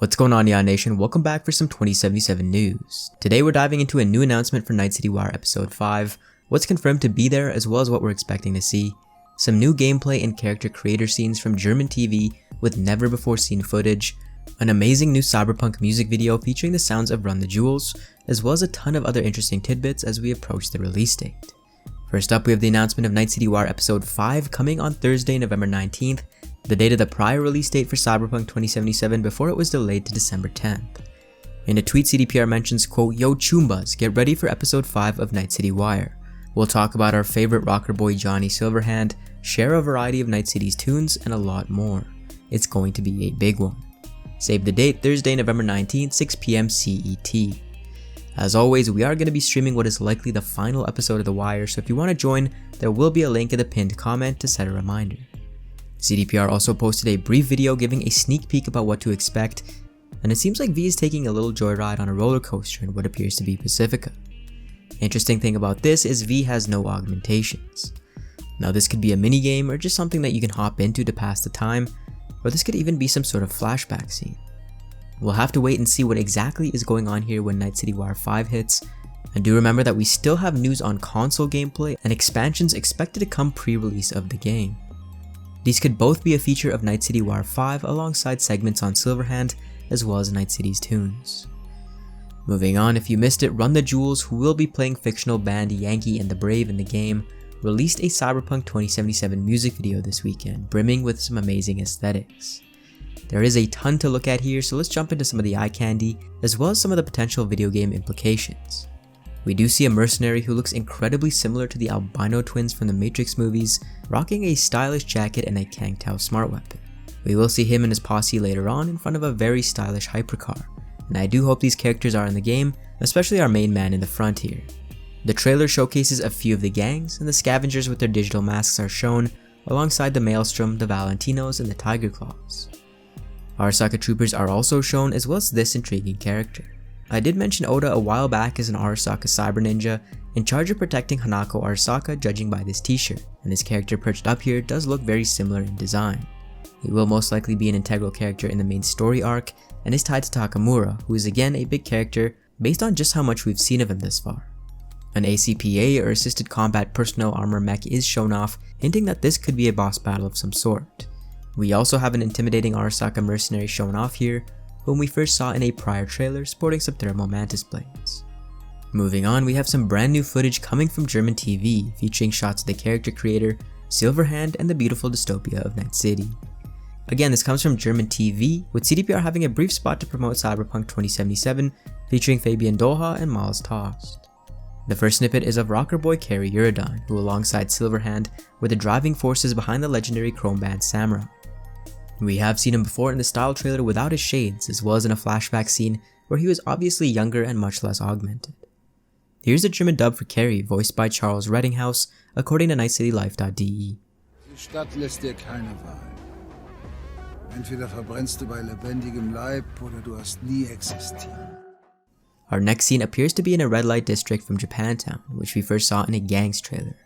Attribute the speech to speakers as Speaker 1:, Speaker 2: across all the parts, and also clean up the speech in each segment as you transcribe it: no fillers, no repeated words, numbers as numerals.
Speaker 1: What's going on, Yacht Nation? Welcome back for some 2077 news. Today we're diving into a new announcement for Night City Wire Episode 5, what's confirmed to be there as well as what we're expecting to see, some new gameplay and character creator scenes from German TV with never before seen footage, an amazing new Cyberpunk music video featuring the sounds of Run the Jewels, as well as a ton of other interesting tidbits as we approach the release date. First up, we have the announcement of Night City Wire Episode 5 coming on Thursday, November 19th, the date of the prior release date for Cyberpunk 2077 before it was delayed to December 10th. In a tweet, CDPR mentions, quote, "Yo Chumbas, get ready for episode 5 of Night City Wire. We'll talk about our favorite rocker boy Johnny Silverhand, share a variety of Night City's tunes, and a lot more. It's going to be a big one." Save the date, Thursday, November 19th, 6 PM CET. As always, we are going to be streaming what is likely the final episode of The Wire, so if you want to join, there will be a link in the pinned comment to set a reminder. CDPR also posted a brief video giving a sneak peek about what to expect, and it seems like V is taking a little joyride on a roller coaster in what appears to be Pacifica. Interesting thing about this is V has no augmentations. Now this could be a minigame or just something that you can hop into to pass the time, or this could even be some sort of flashback scene. We'll have to wait and see what exactly is going on here when Night City Wire 5 hits, and do remember that we still have news on console gameplay and expansions expected to come pre-release of the game. These could both be a feature of Night City Wire 5 alongside segments on Silverhand as well as Night City's tunes. Moving on, if you missed it, Run the Jewels, who will be playing fictional band Yankee and the Brave in the game, released a Cyberpunk 2077 music video this weekend, brimming with some amazing aesthetics. There is a ton to look at here, so let's jump into some of the eye candy as well as some of the potential video game implications. We do see a mercenary who looks incredibly similar to the albino twins from the Matrix movies, rocking a stylish jacket and a Kangtao smart weapon. We will see him and his posse later on in front of a very stylish hypercar, and I do hope these characters are in the game, especially our main man in the front here. The trailer showcases a few of the gangs, and the scavengers with their digital masks are shown, alongside the Maelstrom, the Valentinos, and the Tiger Claws. Arasaka troopers are also shown, as well as this intriguing character. I did mention Oda a while back as an Arasaka cyber ninja, in charge of protecting Hanako Arasaka judging by this t-shirt, and this character perched up here does look very similar in design. He will most likely be an integral character in the main story arc, and is tied to Takamura, who is again a big character based on just how much we've seen of him this far. An ACPA or Assisted Combat Personnel Armor mech is shown off, hinting that this could be a boss battle of some sort. We also have an intimidating Arasaka mercenary shown off here, whom we first saw in a prior trailer sporting some thermal mantis blades. Moving on, we have some brand new footage coming from German TV, featuring shots of the character creator, Silverhand, and the beautiful dystopia of Night City. Again, this comes from German TV, with CDPR having a brief spot to promote Cyberpunk 2077, featuring Fabian Doha and Miles Tost. The first snippet is of rocker boy Kerry Uridine, who alongside Silverhand were the driving forces behind the legendary chrome band Samurai. We have seen him before in the style trailer without his shades, as well as in a flashback scene where he was obviously younger and much less augmented. Here's the German dub for Kerry, voiced by Charles Reddinghaus, according to nightcitylife.de.
Speaker 2: Die Stadt lässt dir keine Wahl. Entweder verbrennst du bei lebendigem Leib oder du hast nie existiert.
Speaker 1: Our next scene appears to be in a red light district from Japantown, which we first saw in a Gangs trailer.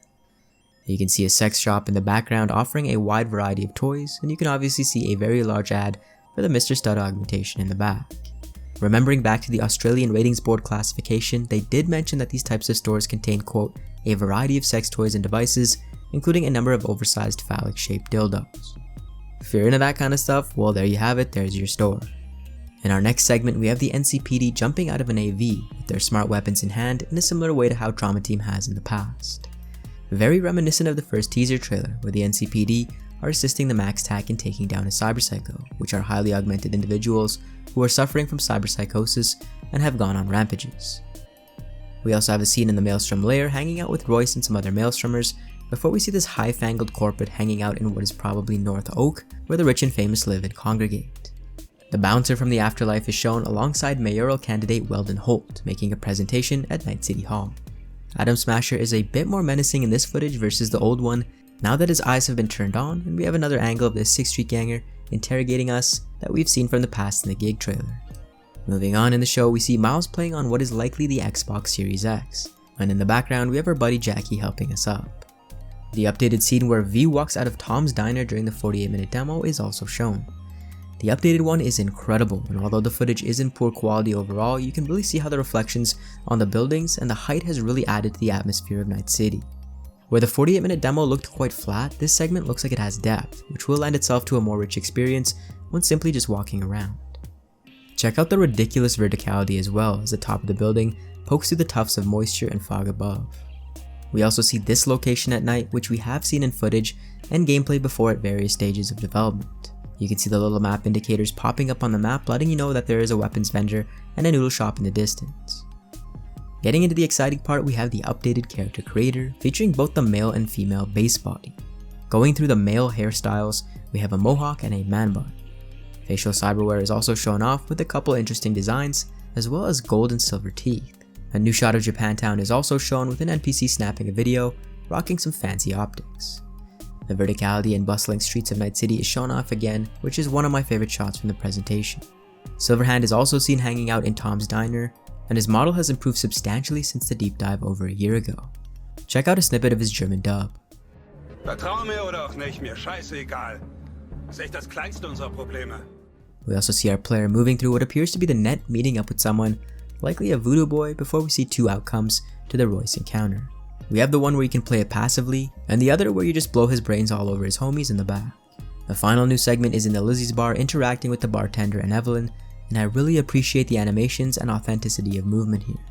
Speaker 1: You can see a sex shop in the background offering a wide variety of toys, and you can obviously see a very large ad for the Mr. Stud augmentation in the back. Remembering back to the Australian Ratings Board classification, they did mention that these types of stores contain, quote, "a variety of sex toys and devices, including a number of oversized phallic-shaped dildos." If you're into that kind of stuff, well there you have it, there's your store. In our next segment, we have the NCPD jumping out of an AV with their smart weapons in hand in a similar way to how Trauma Team has in the past. Very reminiscent of the first teaser trailer, where the NCPD are assisting the Max Tac in taking down a cyberpsycho, which are highly augmented individuals who are suffering from cyberpsychosis and have gone on rampages. We also have a scene in the Maelstrom lair hanging out with Royce and some other Maelstromers, before we see this high-fangled corporate hanging out in what is probably North Oak, where the rich and famous live and congregate. The bouncer from the afterlife is shown alongside mayoral candidate Weldon Holt, making a presentation at Night City Hall. Adam Smasher is a bit more menacing in this footage versus the old one, now that his eyes have been turned on, and we have another angle of this 6th Street ganger interrogating us that we've seen from the past in the Gig trailer. Moving on in the show, we see Miles playing on what is likely the Xbox Series X, and in the background we have our buddy Jackie helping us up. The updated scene where V walks out of Tom's diner during the 48-minute demo is also shown. The updated one is incredible, and although the footage is in poor quality overall, you can really see how the reflections on the buildings and the height has really added to the atmosphere of Night City. Where the 48-minute demo looked quite flat, this segment looks like it has depth, which will lend itself to a more rich experience when simply just walking around. Check out the ridiculous verticality as well, as the top of the building pokes through the tufts of moisture and fog above. We also see this location at night, which we have seen in footage and gameplay before at various stages of development. You can see the little map indicators popping up on the map, letting you know that there is a weapons vendor and a noodle shop in the distance. Getting into the exciting part, we have the updated character creator, featuring both the male and female base body. Going through the male hairstyles, we have a mohawk and a man bun. Facial cyberware is also shown off with a couple interesting designs, as well as gold and silver teeth. A new shot of Japantown is also shown with an NPC snapping a video, rocking some fancy optics. The verticality and bustling streets of Night City is shown off again, which is one of my favorite shots from the presentation. Silverhand is also seen hanging out in Tom's diner, and his model has improved substantially since the deep dive over a year ago. Check out a snippet of his German dub.
Speaker 3: Vertrau mir oder auch nicht, mir scheißegal. Ist echt das kleinste unserer Probleme.
Speaker 1: We also see our player moving through what appears to be the net, meeting up with someone, likely a voodoo boy, before we see two outcomes to the Royce encounter. We have the one where you can play it passively, and the other where you just blow his brains all over his homies in the back. The final new segment is in the Lizzie's bar interacting with the bartender and Evelyn, and I really appreciate the animations and authenticity of movement here.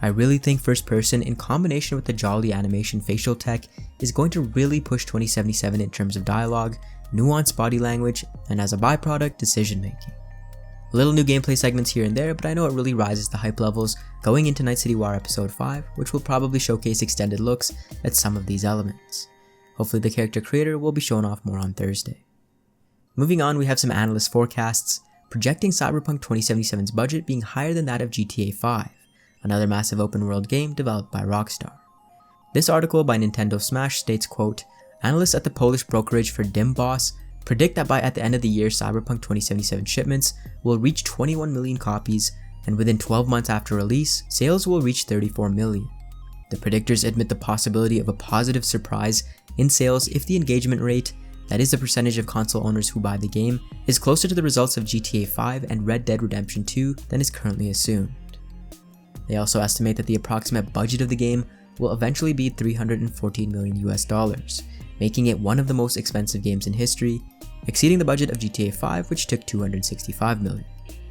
Speaker 1: I really think first person in combination with the jolly animation facial tech is going to really push 2077 in terms of dialogue, nuanced body language, and as a byproduct, decision making. Little new gameplay segments here and there, but I know it really rises the hype levels going into Night City Wire Episode 5, which will probably showcase extended looks at some of these elements. Hopefully the character creator will be shown off more on Thursday. Moving on, we have some analyst forecasts, projecting Cyberpunk 2077's budget being higher than that of GTA 5, another massive open world game developed by Rockstar. This article by Nintendo Smash states, quote, "Analysts at the Polish brokerage for Dimboss predict that by at the end of the year, Cyberpunk 2077 shipments will reach 21 million copies, and within 12 months after release, sales will reach 34 million. The predictors admit the possibility of a positive surprise in sales if the engagement rate, that is the percentage of console owners who buy the game, is closer to the results of GTA 5 and Red Dead Redemption 2 than is currently assumed. They also estimate that the approximate budget of the game will eventually be $314 million US, making it one of the most expensive games in history, exceeding the budget of GTA 5, which took $265 million.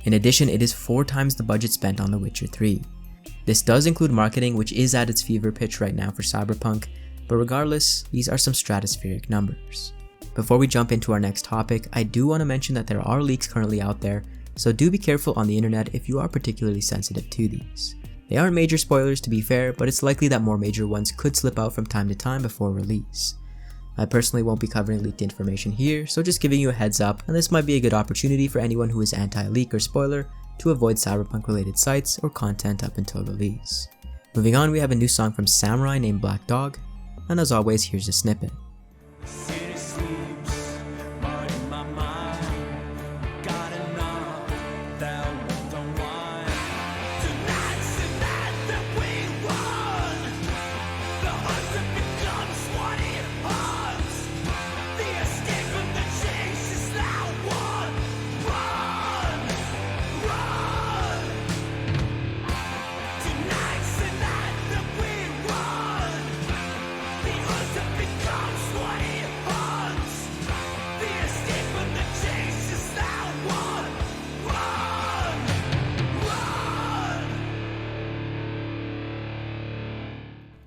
Speaker 1: In addition, it is 4 times the budget spent on The Witcher 3. This does include marketing, which is at its fever pitch right now for Cyberpunk, but regardless, these are some stratospheric numbers. Before we jump into our next topic, I do want to mention that there are leaks currently out there, so do be careful on the internet if you are particularly sensitive to these. They aren't major spoilers to be fair, but it's likely that more major ones could slip out from time to time before release. I personally won't be covering leaked information here, so just giving you a heads up, and this might be a good opportunity for anyone who is anti-leak or spoiler to avoid Cyberpunk related sites or content up until release. Moving on, we have a new song from Samurai named Black Dog, and as always, here's a snippet.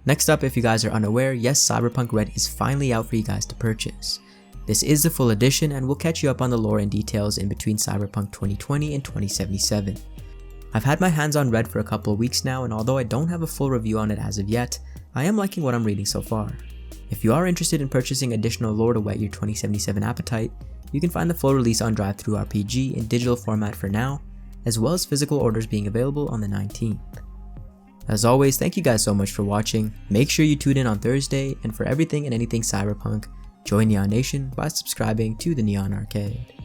Speaker 1: Next up, if you guys are unaware, yes, Cyberpunk Red is finally out for you guys to purchase. This is the full edition, and we'll catch you up on the lore and details in between Cyberpunk 2020 and 2077. I've had my hands on Red for a couple of weeks now, and although I don't have a full review on it as of yet, I am liking what I'm reading so far. If you are interested in purchasing additional lore to whet your 2077 appetite, you can find the full release on DriveThru RPG in digital format for now, as well as physical orders being available on the 19th. As always, thank you guys so much for watching. Make sure you tune in on Thursday, and for everything and anything Cyberpunk, join Neon Nation by subscribing to the Neon Arcade.